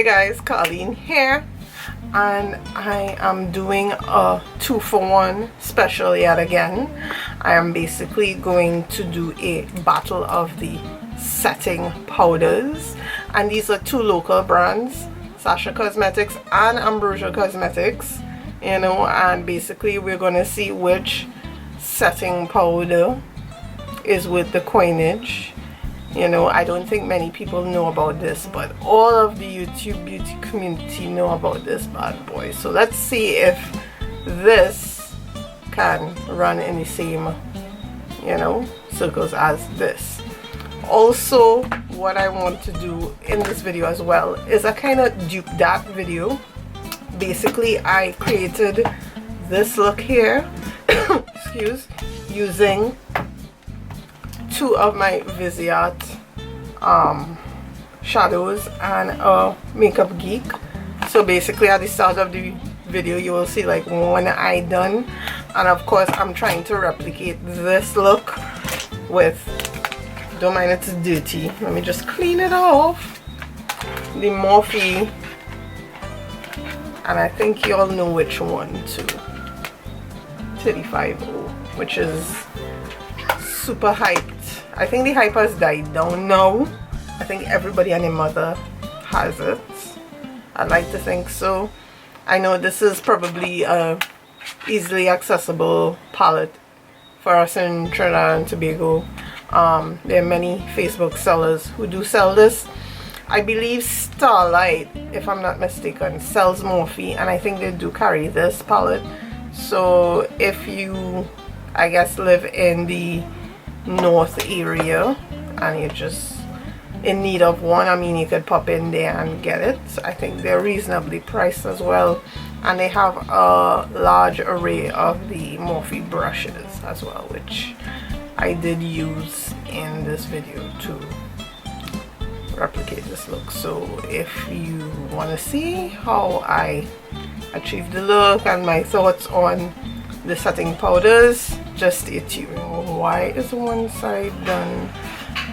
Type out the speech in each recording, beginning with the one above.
Hey guys, Colleen here, and I am doing a 2-for-1 special yet again. I am basically going to do a battle of the setting powders, and these are two local brands, Sasha Cosmetics and Ambrosia Cosmetics, you know, and basically we're gonna see which setting powder is with the coinage. You know, I don't think many people know about this, but all of the YouTube beauty community know about this bad boy. So let's see if this can run in the same, you know, circles as this. Also, what I want to do in this video as well is a kind of dupe that video. Basically, I created this look here using two of my Viseart shadows and a Makeup Geek. So basically at the start of the video you will see like one eye done, and of course I'm trying to replicate this look with, don't mind it's dirty, let me just clean it off, the Morphe, and I think you all know which one too, 35, which is super hyped. I think the hype has died down now. I think everybody and their mother has it. I'd like to think so. I know this is probably a easily accessible palette for us in Trinidad and Tobago. There are many Facebook sellers who do sell this. I believe Starlight, if I'm not mistaken, sells Morphe, and I think they do carry this palette. So if you, I guess, live in the north area and you're just in need of one, I mean, you could pop in there and get it. I think they're reasonably priced as well, and they have a large array of the Morphe brushes as well, which I did use in this video to replicate this look. So if you want to see how I achieved the look and my thoughts on the setting powders, just stay tuned. Why is one side done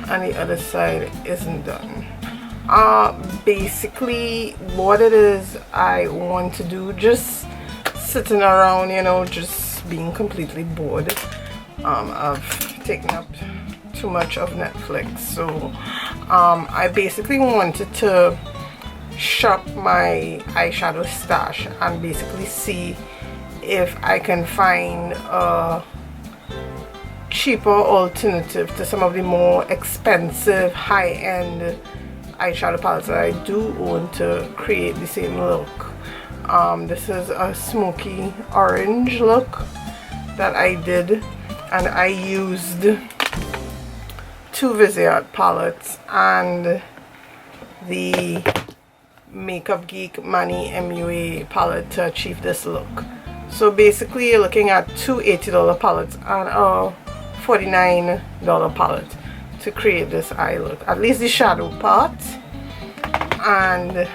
and the other side isn't done? Basically what it is I want to do, just sitting around, you know, just being completely bored of taking up too much of Netflix. So I basically wanted to shop my eyeshadow stash and basically see if I can find a cheaper alternative to some of the more expensive high-end eyeshadow palettes that I do own to create the same look. This is a smoky orange look that I did, and I used two Viseart palettes and the Makeup Geek Mani MUA palette to achieve this look. So basically you're looking at two $80 palettes and a $49 palette to create this eye look, at least the shadow part. And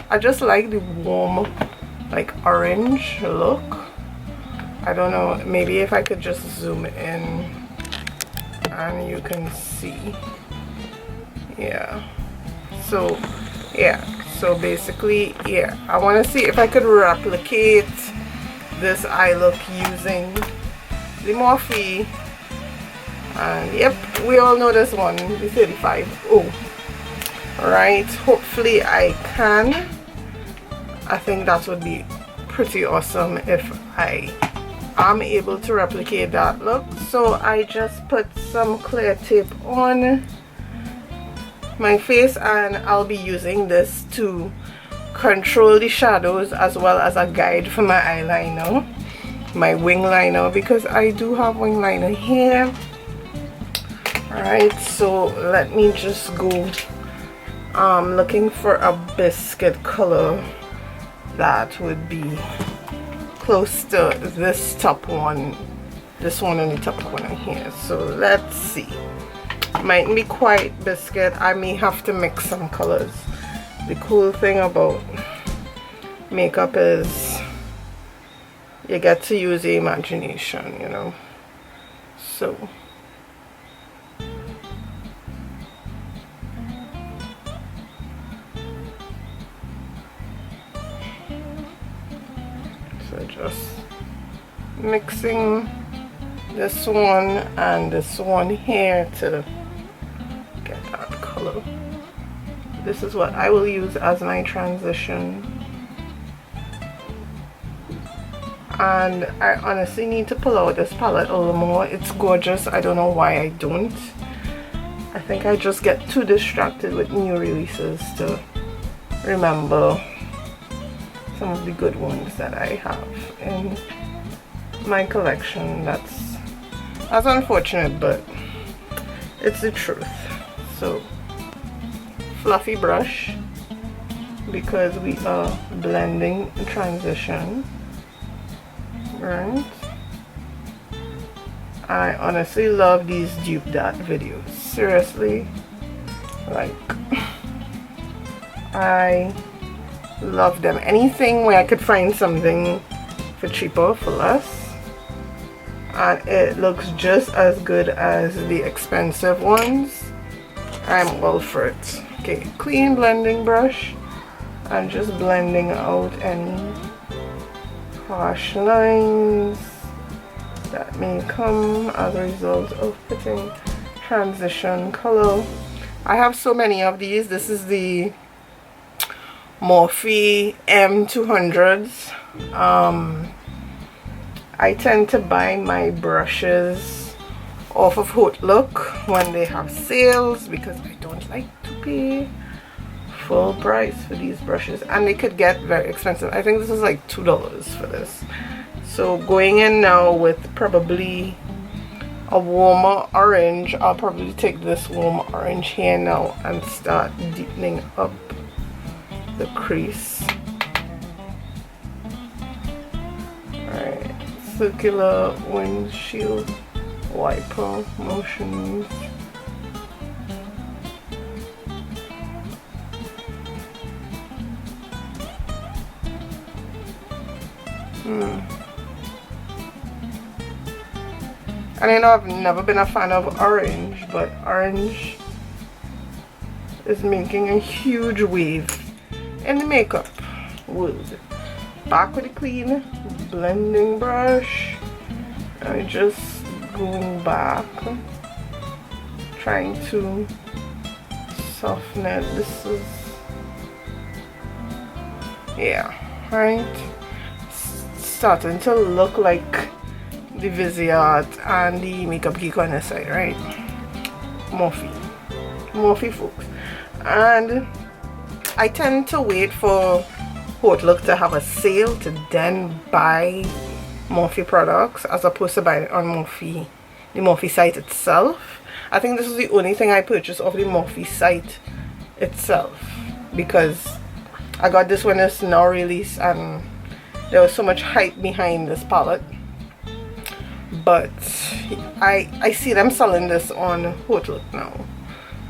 I just like the warm, like, orange look. I don't know, maybe if I could just zoom in and you can see. Yeah, so basically, yeah, I want to see if I could replicate this eye look using the Morphe, and yep, we all know this one, the 35. Right, hopefully I can. I think that would be pretty awesome if I am able to replicate that look. So I just put some clear tape on my face, and I'll be using this to control the shadows as well as a guide for my eyeliner, my wing liner, because I do have wing liner here. Alright, so let me just go looking for a biscuit color that would be close to this top one, this one on the top corner here. So let's see, might be quite biscuit, I may have to mix some colors. The cool thing about makeup is you get to use the imagination, you know. So So just mixing this one and this one here to get that color. This is what I will use as my transition. And I honestly need to pull out this palette a little more. It's gorgeous. I don't know why I don't. I think I just get too distracted with new releases to remember some of the good ones that I have in my collection. That's unfortunate, but it's the truth. So fluffy brush, because we are blending transition, right? I honestly love these Dupe videos. Seriously, like, I love them. Anything where I could find something for cheaper, for less, and it looks just as good as the expensive ones, I'm all for it. Okay, clean blending brush, and just blending out any harsh lines that may come as a result of putting transition color. I have so many of these. This is the Morphe M200s. I tend to buy my brushes off of Haute Look when they have sales, because I don't like to pay full price for these brushes, and they could get very expensive. I think this is like $2 for this. So going in now with probably a warmer orange. I'll probably take this warm orange here now and start deepening up the crease. Alright, circular windshield wiper motions. And I know I've never been a fan of orange, but orange is making a huge wave in the makeup world. Back with a clean blending brush. I'm just going back, trying to soften it. This is, yeah, right? Starting to look like the Viseart and the Makeup Geek on this side, right? Morphe folks. And I tend to wait for Haute Look to have a sale to then buy Morphe products, as opposed to buying it on the Morphe site itself. I think this is the only thing I purchased off the Morphe site itself, because I got this when it's now released and there was so much hype behind this palette. But I see them selling this on Haute Look now.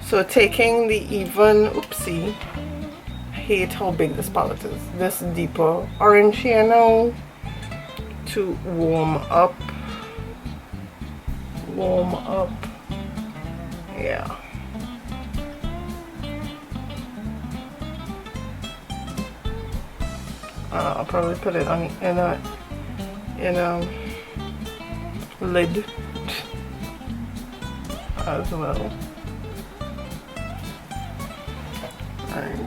So taking the even, oopsie, I hate how big this palette is. This deeper orange here now to warm up. Yeah. I'll probably put it on in a lid as well. Alright.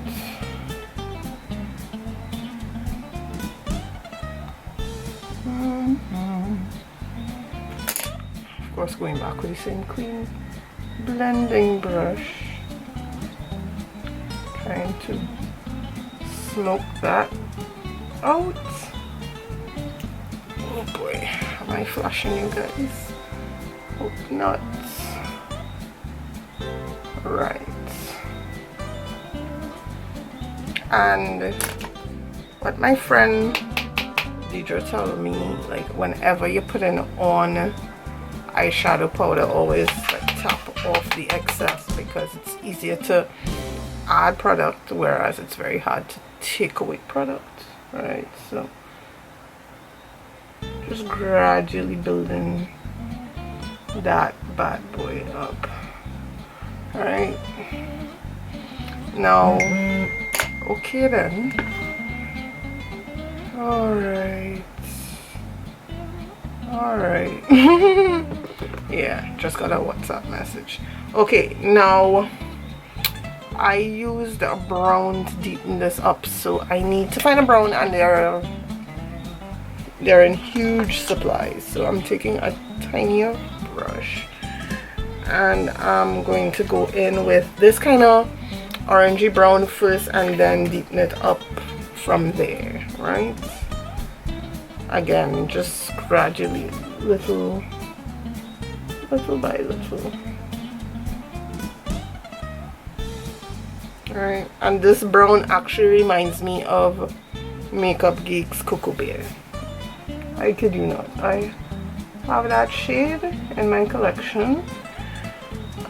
Of course, going back with the same clean blending brush, trying to smoke that out. Oh boy, am I flashing you guys? Hope not. Right. And what my friend Deidre told me, like, whenever you're putting on eyeshadow powder, always like tap off the excess, because it's easier to add product, whereas it's very hard to take away product, right? So just gradually building that bad boy up. All right, now, okay then. All right, Alright. Yeah, just got a WhatsApp message. Okay, now I used a brown to deepen this up, so I need to find a brown, and they're in huge supplies. So I'm taking a tinier brush and I'm going to go in with this kind of orangey brown first and then deepen it up from there, right? Again, just gradually, little by little. Alright, and this brown actually reminds me of Makeup Geek's Cocoa Bear. I kid you not, I have that shade in my collection.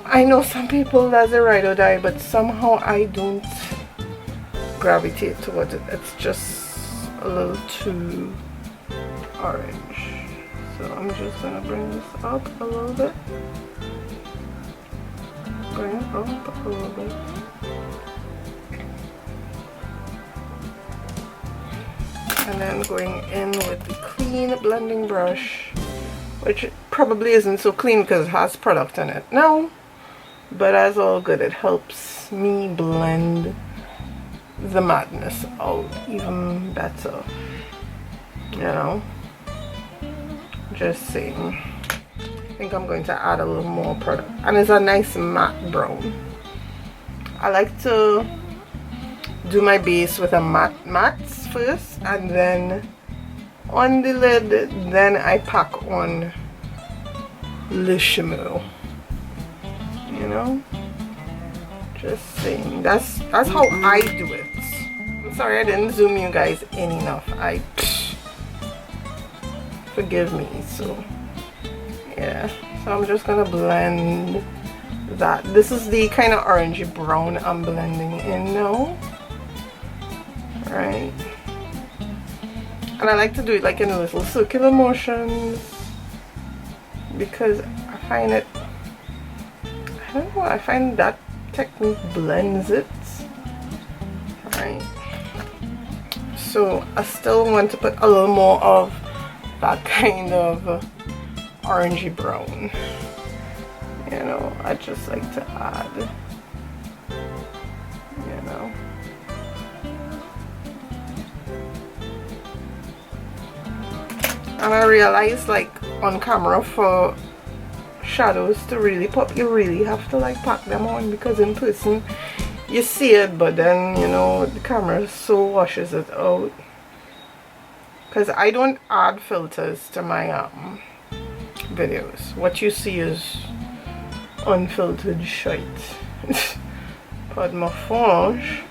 I know some people that's a ride or die, but somehow I don't gravitate towards it. It's just a little too orange. So I'm just gonna bring this up a little bit. Bring it up a little bit. And then going in with the clean blending brush, which probably isn't so clean because it has product in it now, but as all good, it helps me blend the madness out even better, you know. Just saying. I think I'm going to add a little more product, and it's a nice matte brown. I like to do my base with a matte first, and then on the lid, then I pack on Le Shimmer. You know, just saying. That's how I do it. I'm sorry I didn't zoom you guys in enough. Forgive me. So yeah, so I'm just gonna blend that. This is the kind of orangey brown I'm blending in now. Right, and I like to do it like in little circular motions because I find it, I don't know, I find that technique blends it. Right, so I still want to put a little more of that kind of orangey brown, you know. I just like to add, you know. And I realized, like, on camera, for shadows to really pop, you really have to like pack them on, because in person you see it, but then, you know, the camera so washes it out. Because I don't add filters to my videos. What you see is unfiltered shite. Pardon my French.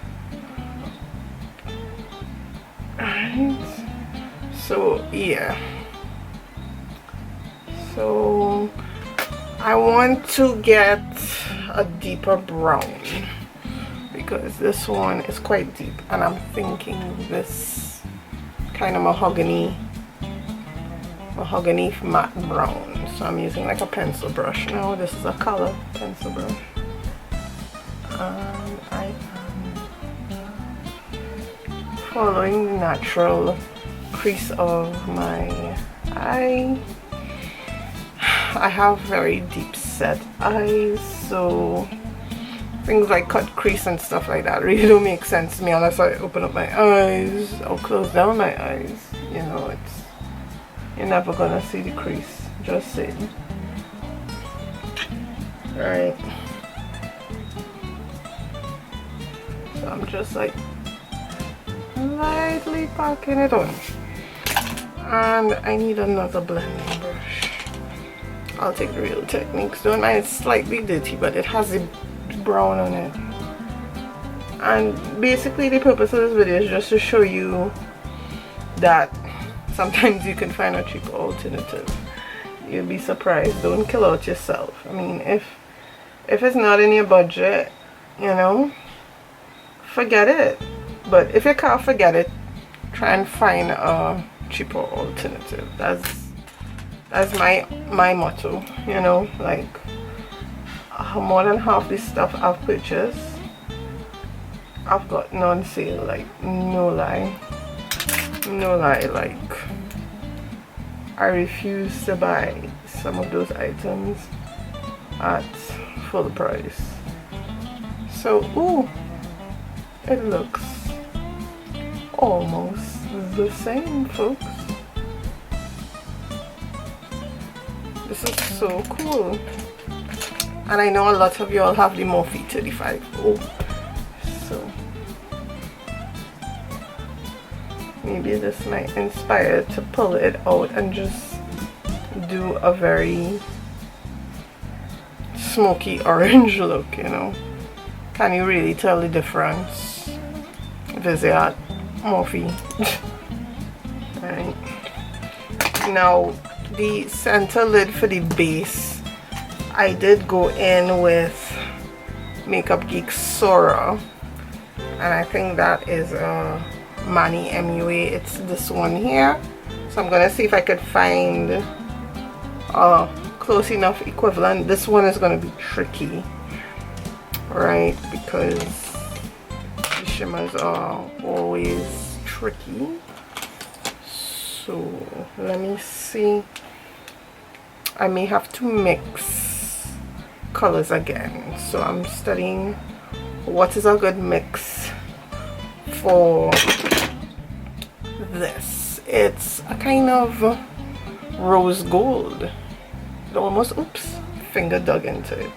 Alright. So yeah. So I want to get a deeper brown because this one is quite deep, and I'm thinking this kind of mahogany matte brown. So I'm using like a pencil brush now. This is a color pencil brush, and I am following the natural crease of my eye. I have very deep set eyes, so things like cut crease and stuff like that really don't make sense to me unless I open up my eyes or close down my eyes. You know, it's, you're never gonna see the crease, just saying. Alright, so I'm just like lightly packing it on, and I need another blending brush. I'll take the Real Techniques. Don't mind, it's slightly dirty, but it has the brown on it. And basically the purpose of this video is just to show you that sometimes you can find a cheaper alternative. You'll be surprised. Don't kill out yourself. I mean, if it's not in your budget, you know, forget it. But if you can't forget it, try and find a cheaper alternative. That's my motto, you know. Like, more than half the stuff I've purchased, I've gotten on sale, like, no lie, like I refuse to buy some of those items at full price. So, ooh, it looks almost the same, folks. This is so cool. And I know a lot of y'all have the Morphe 35. Oh, so maybe this might inspire to pull it out and just do a very smoky orange look, you know. Can you really tell the difference? Visit Morphe. Right. Now the center lid for the base, I did go in with Makeup Geek Sora, and I think that is a Mani MUA. It's this one here. So I'm gonna see if I could find a close enough equivalent. This one is gonna be tricky, right? Because the shimmers are always tricky. So let me see. I may have to mix colors again. So I'm studying what is a good mix for this. It's a kind of rose gold. It almost, oops, finger dug into it.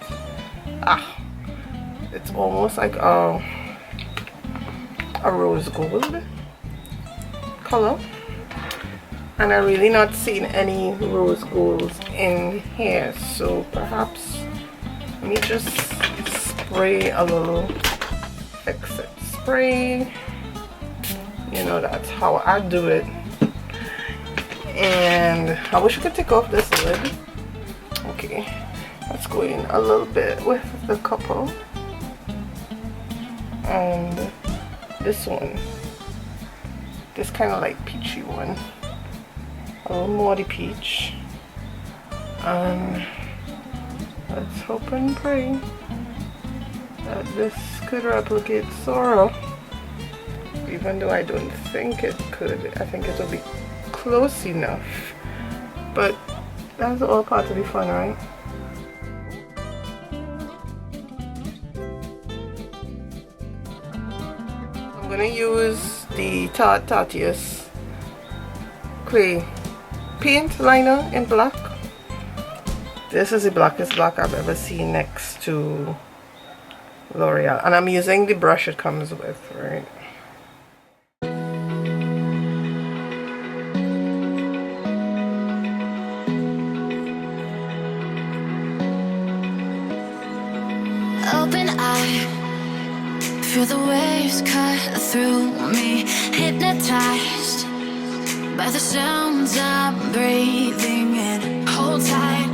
Ah, it's almost like a rose gold color. And I'm really not seeing any rose golds in here, so perhaps let me just spray a little, fix it, spray, you know, that's how I do it. And I wish I could take off this lid. Okay, let's go in a little bit with the couple, and this one, this kind of like peachy one. A little more the peach, and let's hope and pray that this could replicate Sora, even though I don't think it could. I think it will be close enough, but that's all part of the fun, right? I'm gonna use the Tatius clay paint liner in black. This is the blackest black I've ever seen next to L'Oreal, and I'm using the brush it comes with, right? Open eye, feel the waves cut through me, hypnotized by the sounds I'm breathing in. Hold tight,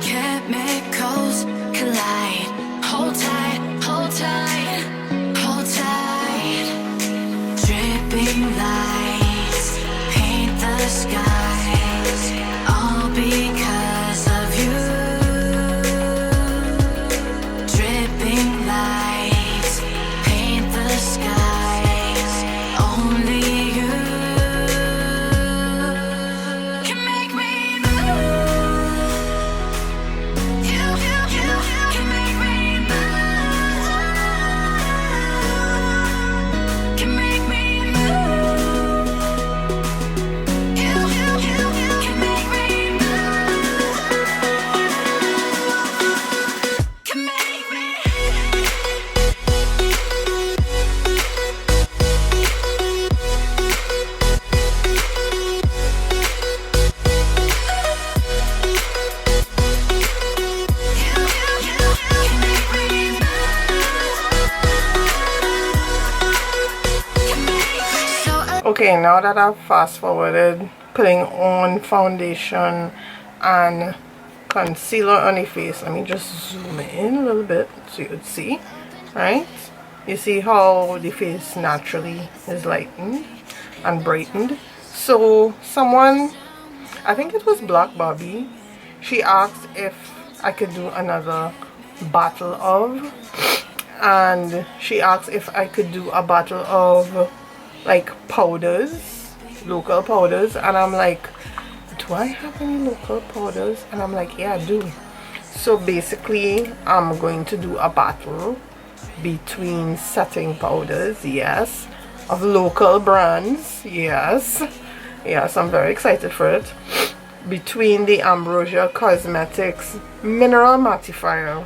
chemicals collide. Hold tight, hold tight, hold tight. Dripping lights paint the skies, all because of you. Dripping lights paint the skies, only you. Okay, now that I've fast forwarded putting on foundation and concealer on the face, let me just zoom in a little bit so you could see, right? You see how the face naturally is lightened and brightened. So someone, I think it was Black Barbie, she asked if I could do another bottle of, and she asked if I could do a bottle of like powders, local powders, and I'm like, do I have any local powders? And I'm like, yeah, I do. So basically I'm going to do a battle between setting powders, yes, of local brands, yes, I'm very excited for it, between the Ambrosia Cosmetics Mineral Mattifier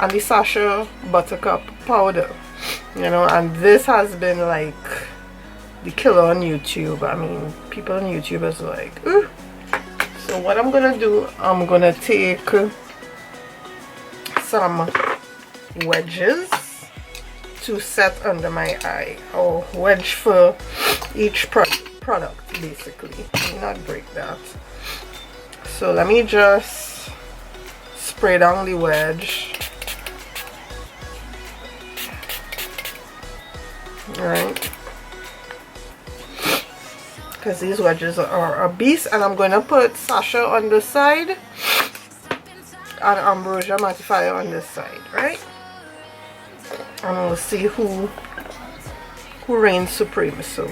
and the Sasha Buttercup powder, you know. And this has been like the killer on YouTube. I mean, people on YouTube is like, ooh. So what I'm gonna do, I'm gonna take some wedges to set under my eye, or wedge for each product basically. Let me not break that. So let me just spray down the wedge. Alright, because these wedges are a beast. And I'm going to put Sasha on this side and Ambrosia Mattifier on this side, right? And we'll see who reigns supreme. So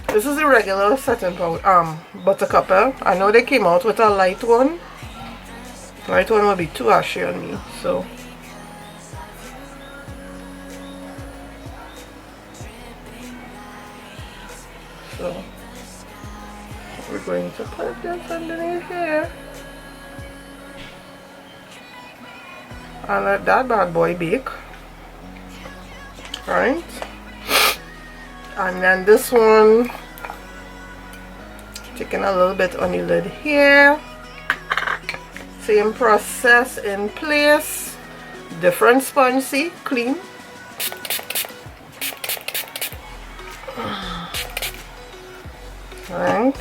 this is the regular setting powder, Buttercup. I know they came out with a light one. Light one will be too ashy on me, so we're going to put this underneath here and let that bad boy bake. Right, and then this one, taking a little bit on the lid here, same process in place, different sponge, see, clean. Right,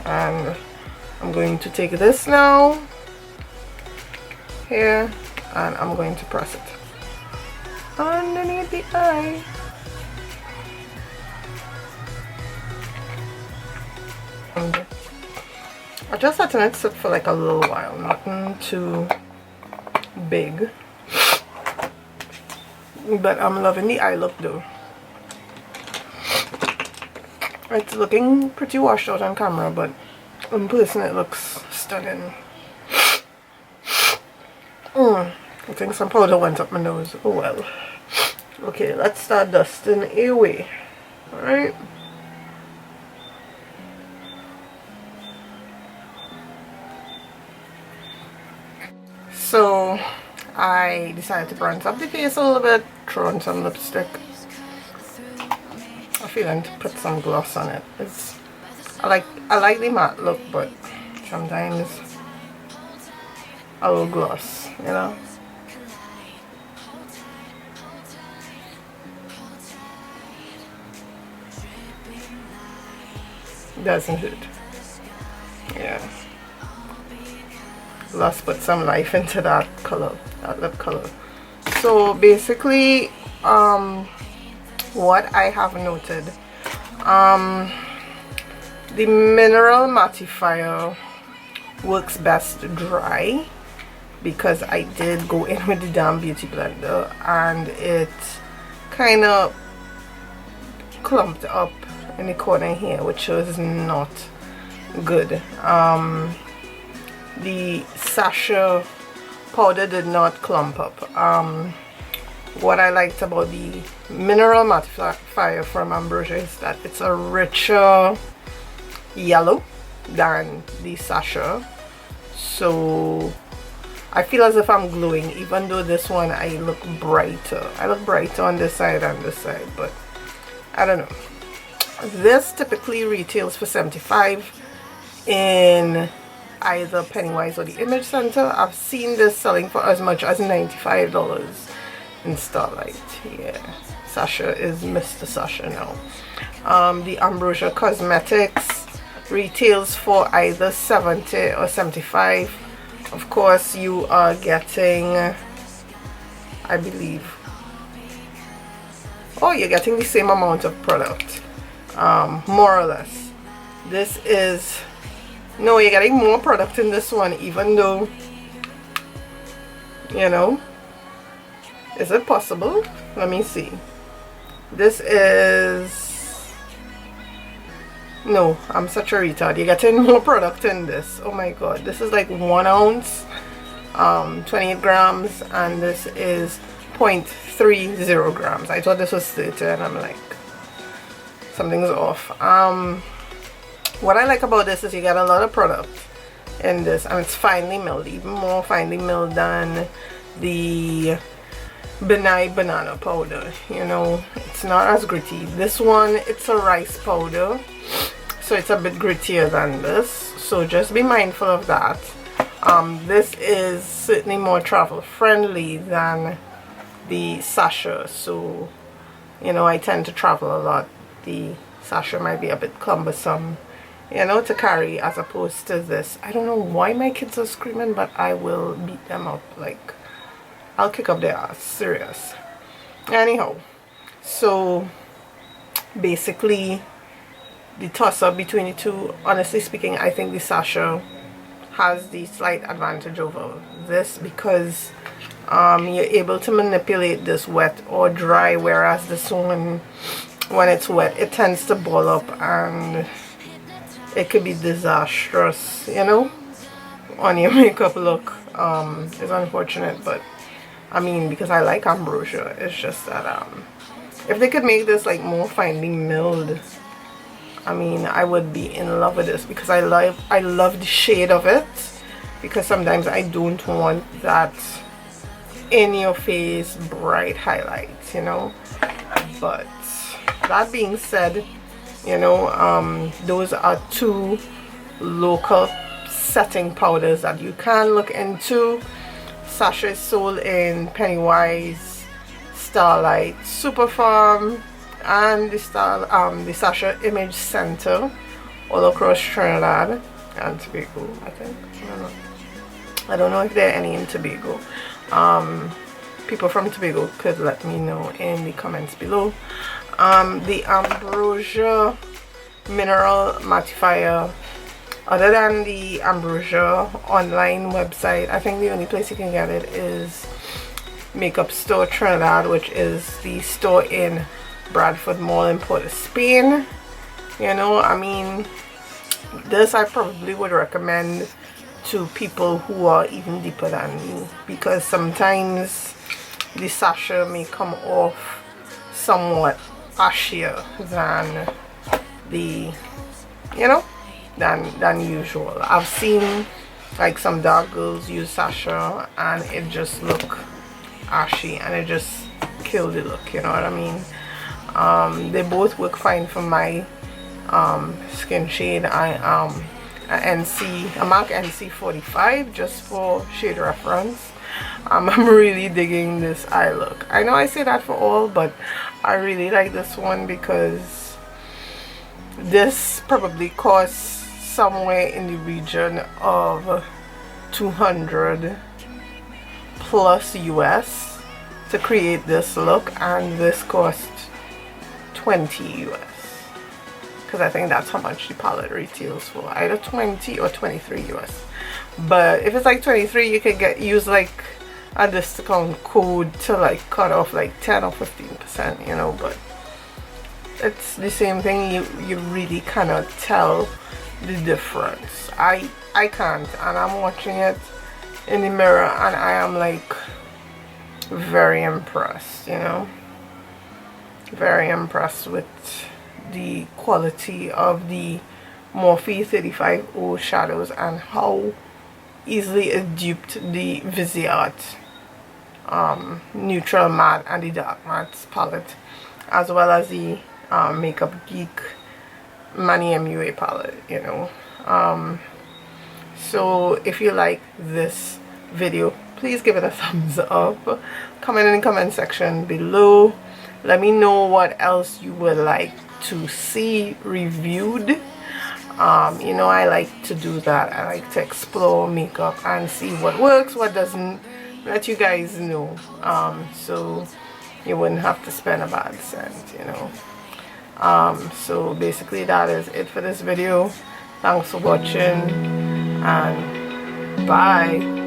and I'm going to take this now here and I'm going to press it underneath the eye. And I just let it sit for like a little while, nothing too big, but I'm loving the eye look though. It's looking pretty washed out on camera, but in person it looks stunning. I think some powder went up my nose. Oh well. Okay, let's start dusting away. Alright. So I decided to bronze up the face a little bit, throw on some lipstick. I'm feeling to put some gloss on it. I like the matte look, but sometimes a little gloss, you know. Doesn't it? Yeah. Let's put some life into that color, that lip color. So basically, what I have noted, the mineral mattifier works best dry, because I did go in with the damn beauty blender and it kind of clumped up in the corner here, which was not good. The Sasha powder did not clump up. What I liked about the mineral mattifier from Ambrosia is that it's a richer yellow than the Sasha, so I feel as if I'm glowing, even though this one I look brighter. I look brighter on this side and this side, but I don't know. This typically retails for $75 in either Pennywise or the Image Center. I've seen this selling for as much as $95 in Starlight. Yeah, Sasha is Mr. Sasha now. The Ambrosia Cosmetics retails for either $70 or $75. Of course, you are getting, I believe, oh, you're getting the same amount of product, more or less. This is, no, you're getting more product in this one, even though, you know, is it possible? Let me see. This is No, I'm such a retard. You're getting more product in this. Oh my god, this is like 1 ounce, 28 grams, and this is 0.30 grams. I thought this was 30 and I'm like, something's off. What I like about this is you get a lot of product in this, and it's finely milled, even more finely milled than the Benai banana powder. You know, it's not as gritty. This one, it's a rice powder, so it's a bit grittier than this, so just be mindful of that. This is certainly more travel friendly than the sachet, so you know, I tend to travel a lot. The sachet might be a bit cumbersome, you know, to carry, as opposed to this. I don't know why my kids are screaming, but I will beat them up. Like, I'll kick up their ass, serious. Anyhow, so basically the toss-up between the two, honestly speaking, I think the sachet has the slight advantage over this, because you're able to manipulate this wet or dry, whereas this one, when it's wet, it tends to ball up and it could be disastrous, you know, on your makeup look. It's unfortunate, but I mean, because I like ambrosia, it's just that if they could make this like more finely milled, I mean, I would be in love with this, because I love the shade of it, because sometimes I don't want that in your face bright highlights, you know. But that being said, you know, those are two local setting powders that you can look into. Sachet is sold in Pennywise, Starlight, Superfarm, and the Sachet Image Center all across Trinidad and Tobago, I think. I don't know if there are any in Tobago. People from Tobago could let me know in the comments below. The Ambrosia Mineral Mattifier, other than the Ambrosia online website, I think the only place you can get it is Makeup Store Trinidad, which is the store in Bradford Mall in Port of Spain. You know, I mean, this I probably would recommend to people who are even deeper than me, because sometimes the sachet may come off somewhat ashier than the, you know, than usual. I've seen like some dark girls use sachet and it just look ashy and it just killed the look, you know what I mean. They both work fine for my skin shade. I am a MAC NC 45, just for shade reference. I'm really digging this eye look. I know I say that for all, but I really like this one, because this probably costs somewhere in the region of 200 plus US to create this look, and this cost 20 US, because I think that's how much the palette retails for, either 20 or 23 US. But if it's like 23, you can use like a discount code to like cut off like 10 or 15%, you know. But it's the same thing. You really cannot tell the difference. I can't, and I'm watching it in the mirror and I am like very impressed, you know, very impressed with the quality of the Morphe 35O shadows and how easily it duped the Viseart neutral matte and the dark matte palette, as well as the Makeup Geek Mani MUA palette, you know. So if you like this video, please give it a thumbs up. Comment in the comment section below. Let me know what else you would like to see reviewed. You know, I like to do that. I like to explore makeup and see what works, what doesn't, let you guys know, so you wouldn't have to spend a bad cent, you know. So basically that is it for this video. Thanks for watching, and bye.